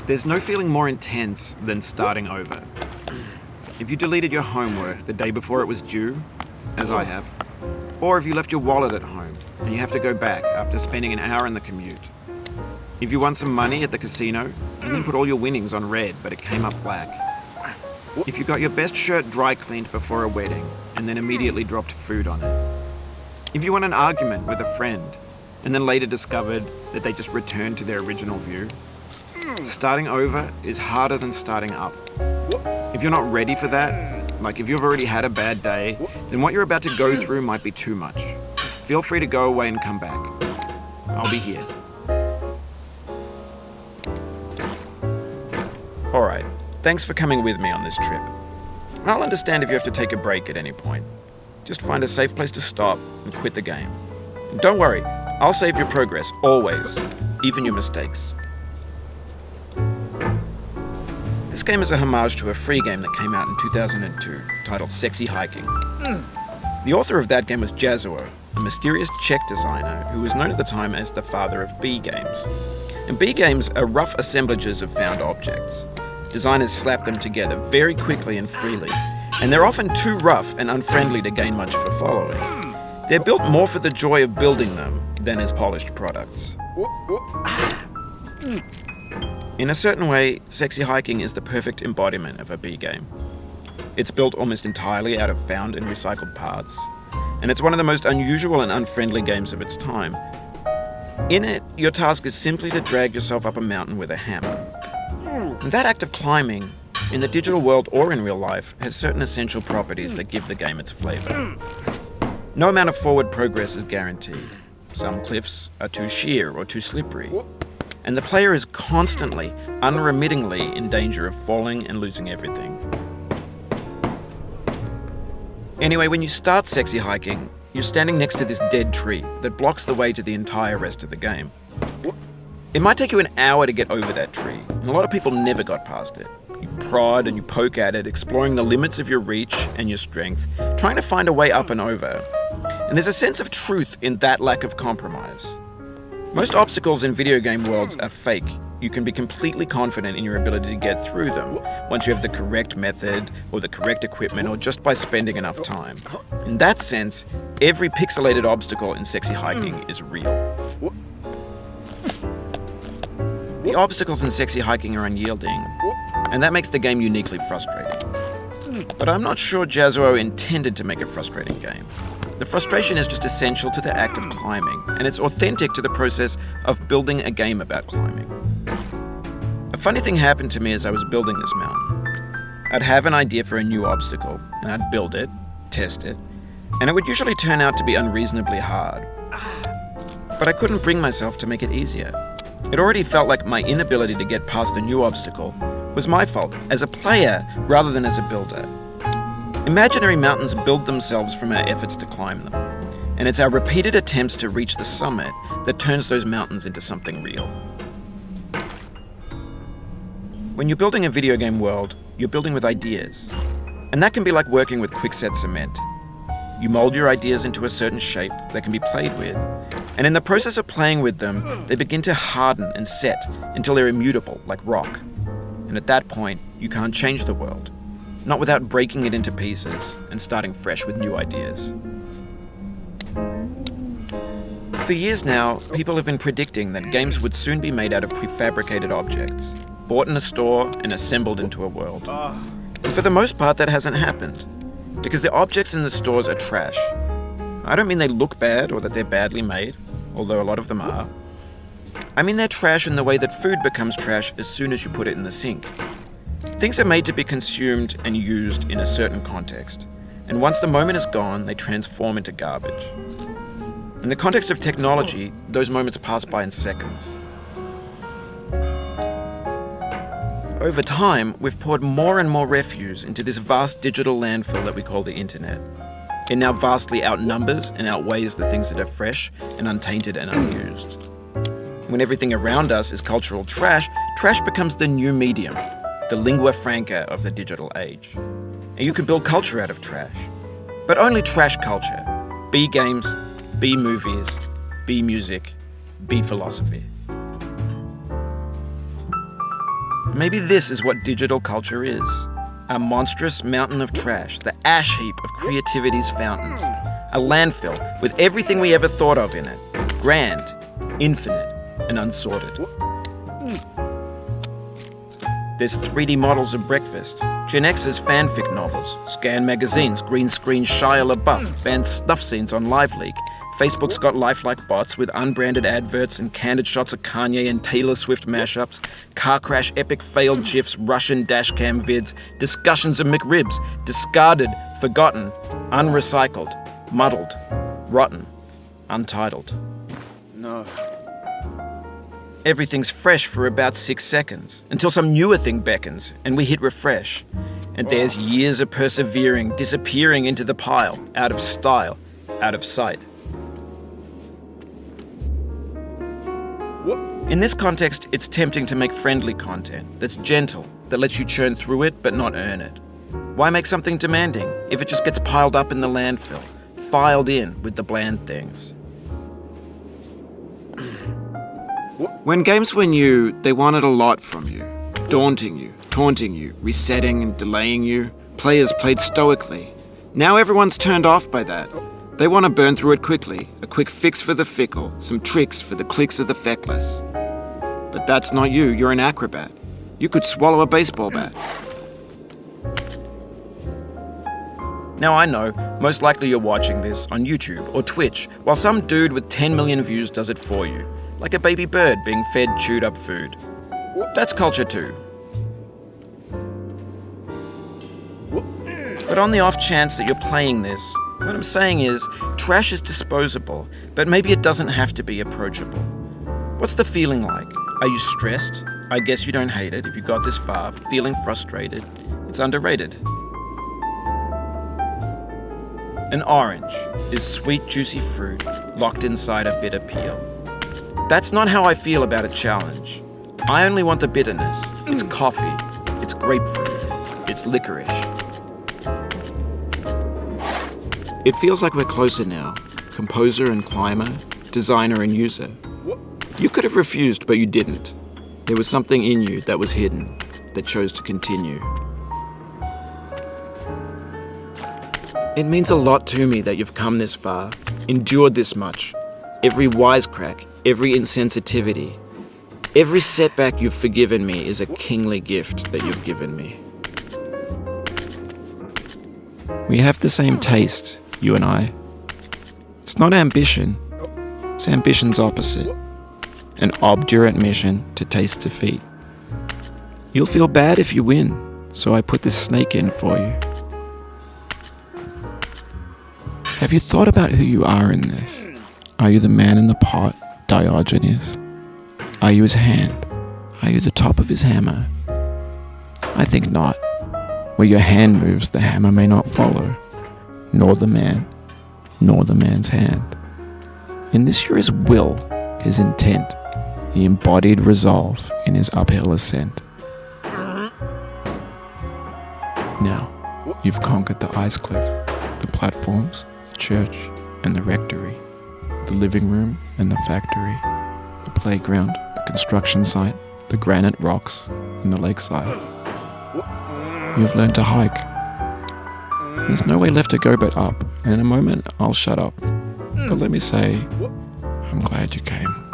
There's no feeling more intense than starting over. If you deleted your homework the day before it was due, as I have, or if you left your wallet at home and you have to go back after spending an hour in the commute. If you won some money at the casino and then put all your winnings on red but it came up black. If you got your best shirt dry cleaned before a wedding and then immediately dropped food on it. If you won an argument with a friend and then later discovered that they just returned to their original view. Starting over is harder than starting up. If you're not ready for that, like if you've already had a bad day, then what you're about to go through might be too much. Feel free to go away and come back. I'll be here. Alright, thanks for coming with me on this trip. I'll understand if you have to take a break at any point. Just find a safe place to stop and quit the game. And don't worry, I'll save your progress, always, even your mistakes. This game is a homage to a free game that came out in 2002, titled Sexy Hiking. The author of that game was Jazuo, a mysterious Czech designer who was known at the time as the father of B games. And B games are rough assemblages of found objects. Designers slap them together very quickly and freely, and they're often too rough and unfriendly to gain much of a following. They're built more for the joy of building them than as polished products. In a certain way, Sexy Hiking is the perfect embodiment of a B game. It's built almost entirely out of found and recycled parts, and it's one of the most unusual and unfriendly games of its time. In it, your task is simply to drag yourself up a mountain with a hammer. And that act of climbing, in the digital world or in real life, has certain essential properties that give the game its flavor. No amount of forward progress is guaranteed. Some cliffs are too sheer or too slippery. And the player is constantly, unremittingly in danger of falling and losing everything. Anyway, when you start Sexy Hiking, you're standing next to this dead tree that blocks the way to the entire rest of the game. It might take you an hour to get over that tree, and a lot of people never got past it. You prod and you poke at it, exploring the limits of your reach and your strength, trying to find a way up and over. And there's a sense of truth in that lack of compromise. Most obstacles in video game worlds are fake. You can be completely confident in your ability to get through them once you have the correct method or the correct equipment or just by spending enough time. In that sense, every pixelated obstacle in Sexy Hiking is real. The obstacles in Sexy Hiking are unyielding, and that makes the game uniquely frustrating. But I'm not sure Jazuo intended to make a frustrating game. The frustration is just essential to the act of climbing, and it's authentic to the process of building a game about climbing. A funny thing happened to me as I was building this mountain. I'd have an idea for a new obstacle, and I'd build it, test it, and it would usually turn out to be unreasonably hard. But I couldn't bring myself to make it easier. It already felt like my inability to get past the new obstacle was my fault as a player rather than as a builder. Imaginary mountains build themselves from our efforts to climb them, and it's our repeated attempts to reach the summit that turns those mountains into something real. When you're building a video game world, you're building with ideas, and that can be like working with quickset cement. You mold your ideas into a certain shape that can be played with, and in the process of playing with them, they begin to harden and set until they're immutable, like rock. And at that point, you can't change the world. Not without breaking it into pieces and starting fresh with new ideas. For years now, people have been predicting that games would soon be made out of prefabricated objects, bought in a store and assembled into a world. And for the most part, that hasn't happened, because the objects in the stores are trash. I don't mean they look bad or that they're badly made, although a lot of them are. I mean they're trash in the way that food becomes trash as soon as you put it in the sink. Things are made to be consumed and used in a certain context, and once the moment is gone, they transform into garbage. In the context of technology, those moments pass by in seconds. Over time, we've poured more and more refuse into this vast digital landfill that we call the internet. It now vastly outnumbers and outweighs the things that are fresh and untainted and unused. When everything around us is cultural trash, trash becomes the new medium, the lingua franca of the digital age. And you can build culture out of trash. But only trash culture. B games, B movies, B music, B philosophy. Maybe this is what digital culture is. A monstrous mountain of trash, the ash heap of creativity's fountain. A landfill with everything we ever thought of in it. Grand, infinite, and unsorted. There's 3D models of breakfast, Gen X's fanfic novels, scan magazines, green screen Shia LaBeouf, banned snuff scenes on LiveLeak. Facebook's got lifelike bots with unbranded adverts and candid shots of Kanye and Taylor Swift mashups, car crash epic failed GIFs, Russian dashcam vids, discussions of McRibs, discarded, forgotten, unrecycled, muddled, rotten, untitled. No. Everything's fresh for about 6 seconds, until some newer thing beckons, and we hit refresh. And there's years of persevering, disappearing into the pile, out of style, out of sight. In this context, it's tempting to make friendly content that's gentle, that lets you churn through it but not earn it. Why make something demanding if it just gets piled up in the landfill, filed in with the bland things? When games were new, they wanted a lot from you. Daunting you, taunting you, resetting and delaying you. Players played stoically. Now everyone's turned off by that. They want to burn through it quickly, a quick fix for the fickle, some tricks for the clicks of the feckless. But that's not you, you're an acrobat. You could swallow a baseball bat. Now I know, most likely you're watching this on YouTube or Twitch, while some dude with 10 million views does it for you, like a baby bird being fed chewed up food. That's culture too. But on the off chance that you're playing this, what I'm saying is, trash is disposable, but maybe it doesn't have to be approachable. What's the feeling like? Are you stressed? I guess you don't hate it if you got this far. Feeling frustrated? It's underrated. An orange is sweet, juicy fruit locked inside a bitter peel. That's not how I feel about a challenge. I only want the bitterness. It's coffee. It's grapefruit. It's licorice. It feels like we're closer now. Composer and climber, designer and user. You could have refused, but you didn't. There was something in you that was hidden, that chose to continue. It means a lot to me that you've come this far, endured this much. Every wisecrack, every insensitivity, every setback you've forgiven me is a kingly gift that you've given me. We have the same taste, you and I. It's not ambition, it's ambition's opposite. An obdurate mission to taste defeat. You'll feel bad if you win, so I put this snake in for you. Have you thought about who you are in this? Are you the man in the pot, Diogenes? Are you his hand? Are you the top of his hammer? I think not. Where your hand moves, the hammer may not follow, nor the man, nor the man's hand. In this you're his will, his intent, the embodied resolve in his uphill ascent. Now, you've conquered the ice cliff, the platforms, the church, and the rectory, the living room and the factory, the playground, the construction site, the granite rocks, and the lakeside. You've learned to hike. There's no way left to go but up, and in a moment I'll shut up. But let me say, I'm glad you came.